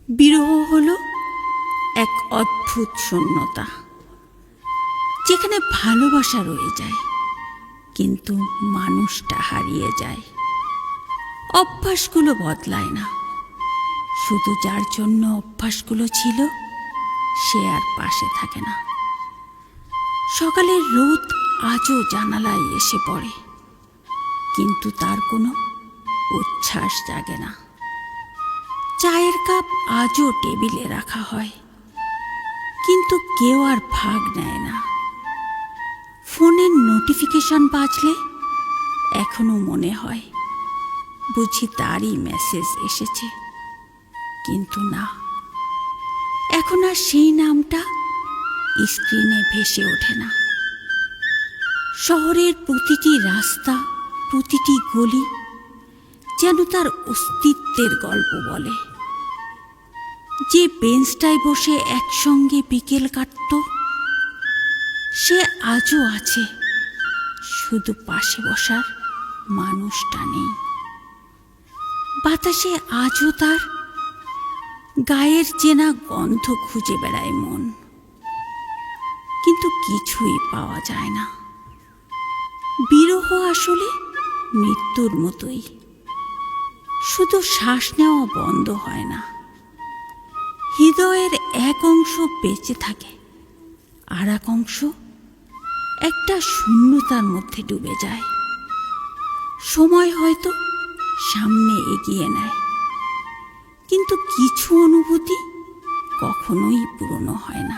বিরহ হলো এক অদ্ভুত শূন্যতা, যেখানে ভালোবাসা রয়ে যায় কিন্তু মানুষটা হারিয়ে যায়। অভ্যাসগুলো বদলায় না, শুধু যার জন্য অভ্যাসগুলো ছিল সে আর পাশে থাকে না। সকালের রোদ আজও জানালায় এসে পড়ে, কিন্তু তার কোনো উচ্ছ্বাস জাগে না। চায়ের কাপ আজও টেবিলে রাখা হয়, কিন্তু কেউ আর ভাগ নেয় না। ফোনের নোটিফিকেশন বাজলে এখনো মনে হয় বুঝি তারই মেসেজ এসেছে, কিন্তু না, এখন আর সেই নামটা স্ক্রিনে ভেসে ওঠে না। শহরের প্রতিটি রাস্তা, প্রতিটি গলি যেন তার অস্তিত্বের গল্প বলে। যে বেঞ্চটায় বসে একসঙ্গে বিকেল কাটত সে আজও আছে, শুধু পাশে বসার মানুষটা নেই। বাতাসে আজও তার গায়ের চেনা গন্ধ খুঁজে বেড়ায় মন, কিন্তু কিছুই পাওয়া যায় না। বিরহ আসলে মৃত্যুর মতোই, শুধু শ্বাস নেওয়া বন্ধ হয় না। হৃদয়ের এক অংশ বেঁচে থাকে, আর এক অংশ একটা শূন্যতার মধ্যে ডুবে যায়। সময় হয়তো সামনে এগিয়ে নেয়, কিন্তু কিছু অনুভূতি কখনোই পুরনো হয় না।